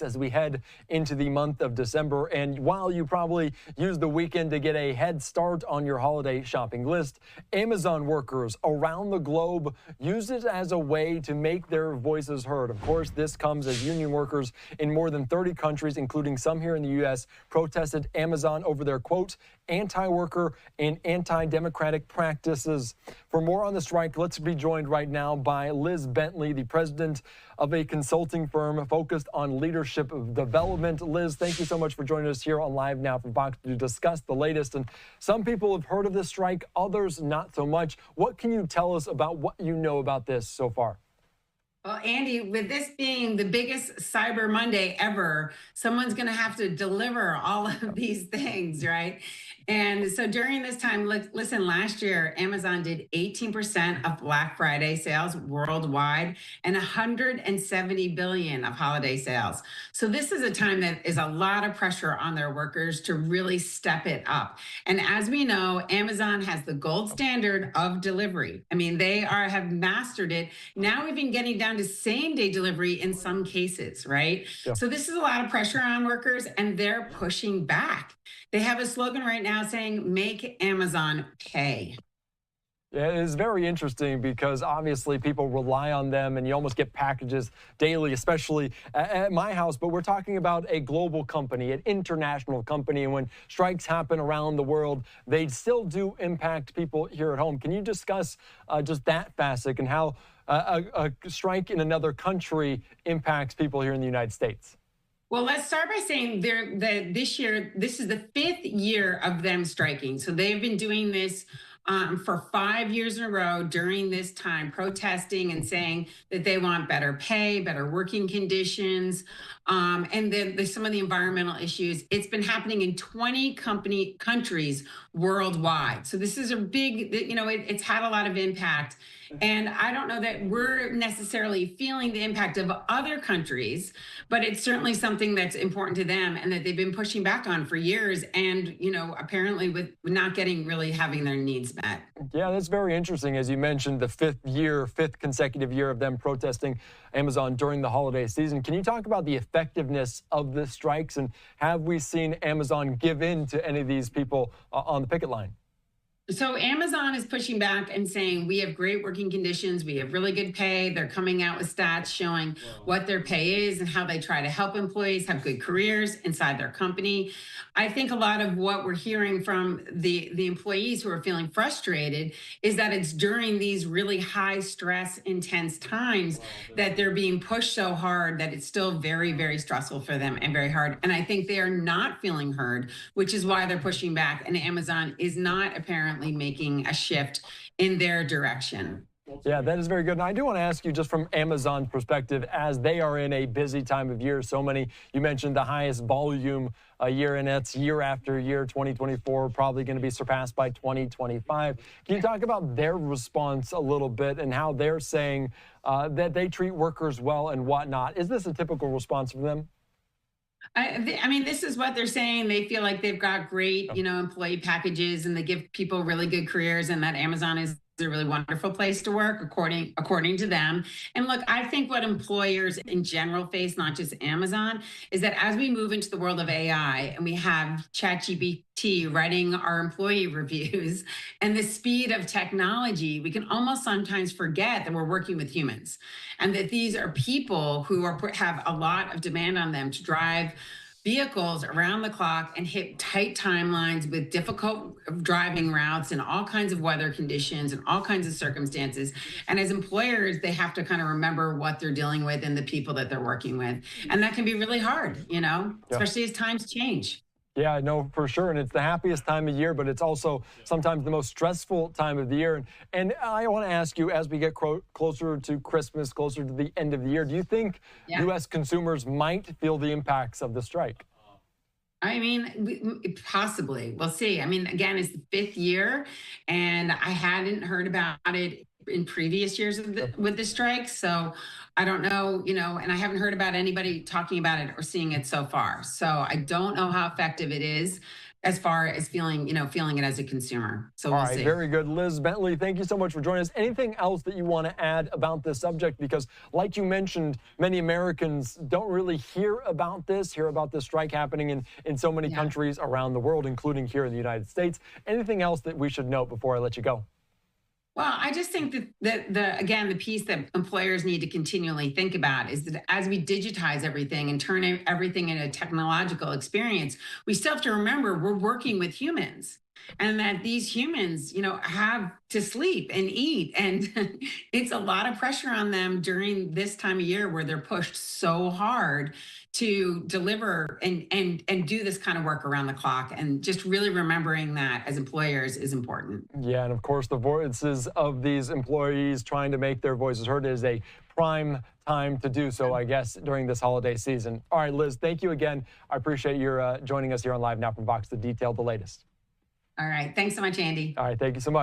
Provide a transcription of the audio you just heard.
as we head into the month of December. And while you probably use the weekend to get a head start on your holiday shopping list, Amazon workers around the globe use it as a way to make their voices heard. Of course, this comes as union workers in more than 30 countries, including some here in the U.S., protested Amazon over their, quote, anti-worker and anti-democratic practices. For more on the strike, let's be joined right now by Liz Bentley, the president of a consulting firm focused on leadership development. Liz, thank you so much for joining us here on Live Now from Fox to discuss the latest. And some people have heard of this strike, others not so much. What can you tell us about what you know about this so far? Well, Andy, with this being the biggest Cyber Monday ever, someone's going to have to deliver all of these things, right? And so during this time, listen, last year, Amazon did 18% of Black Friday sales worldwide and 170 billion of holiday sales. So this is a time that is a lot of pressure on their workers to really step it up. And as we know, Amazon has the gold standard of delivery. I mean, they have mastered it. Now even getting down to same day delivery in some cases, right? Yeah. So this is a lot of pressure on workers and they're pushing back. They have a slogan right now saying, make Amazon pay. Yeah, it is very interesting because obviously people rely on them and you almost get packages daily, especially at my house. But we're talking about a global company, an international company. And when strikes happen around the world, they still do impact people here at home. Can you discuss just that facet and how a strike in another country impacts people here in the United States? Well, let's start by saying that this year, this is the 5th year of them striking. So they've been doing this for 5 years in a row during this time, protesting and saying that they want better pay, better working conditions, and then some of the environmental issues. It's been happening in 20 countries worldwide. So this is a big, it's had a lot of impact. And I don't know that we're necessarily feeling the impact of other countries, but it's certainly something that's important to them and that they've been pushing back on for years. And, apparently with not really having their needs met. Yeah, that's very interesting. As you mentioned, the 5th consecutive year of them protesting Amazon during the holiday season. Can you talk about the effectiveness of the strikes and have we seen Amazon give in to any of these people on the picket line? So Amazon is pushing back and saying we have great working conditions, we have really good pay. They're coming out with stats showing what their pay is and how they try to help employees have good careers inside their company. I think a lot of what we're hearing from the employees who are feeling frustrated is that it's during these really high stress, intense times that they're being pushed so hard that it's still very, very stressful for them and very hard. And I think they are not feeling heard, which is why they're pushing back. And Amazon is not apparently making a shift in their direction. Yeah, that is very good. And I do want to ask you just from Amazon's perspective, as they are in a busy time of year, so many, you mentioned the highest volume year, and it's year after year, 2024, probably going to be surpassed by 2025. Can you talk about their response a little bit and how they're saying that they treat workers well and whatnot? Is this a typical response from them? I mean, this is what they're saying. They feel like they've got great, employee packages and they give people really good careers and that Amazon is a really wonderful place to work according to them. And look, I think what employers in general face, not just Amazon, is that as we move into the world of AI and we have ChatGPT writing our employee reviews and the speed of technology, we can almost sometimes forget that we're working with humans and that these are people who have a lot of demand on them to drive vehicles around the clock and hit tight timelines with difficult driving routes and all kinds of weather conditions and all kinds of circumstances. And as employers, they have to kind of remember what they're dealing with and the people that they're working with. And that can be really hard, especially as times change. Yeah, I know for sure. And it's the happiest time of year, but it's also sometimes the most stressful time of the year. And I want to ask you, as we get closer to Christmas, closer to the end of the year, do you think U.S. consumers might feel the impacts of the strike? I mean, possibly. We'll see. I mean, again, it's the 5th year, and I hadn't heard about it in previous years with the strike. So I don't know, and I haven't heard about anybody talking about it or seeing it so far. So I don't know how effective it is. as far as feeling, feeling it as a consumer. So All we'll right, see. very good. Liz Bentley, thank you so much for joining us. Anything else that you want to add about this subject? Because like you mentioned, many Americans don't really hear about this strike happening in so many countries around the world, including here in the United States. Anything else that we should note before I let you go? Well, I just think that the piece that employers need to continually think about is that as we digitize everything and turn everything into a technological experience, we still have to remember we're working with humans, and that these humans, have to sleep and eat, and it's a lot of pressure on them during this time of year where they're pushed so hard to deliver and do this kind of work around the clock, and just really remembering that as employers is important. Yeah, and of course, the voices of these employees trying to make their voices heard is a prime time to do so, I guess, during this holiday season. All right, Liz, thank you again. I appreciate your joining us here on Live Now from Vox to detail the latest. All right. Thanks so much, Andy. All right, thank you so much.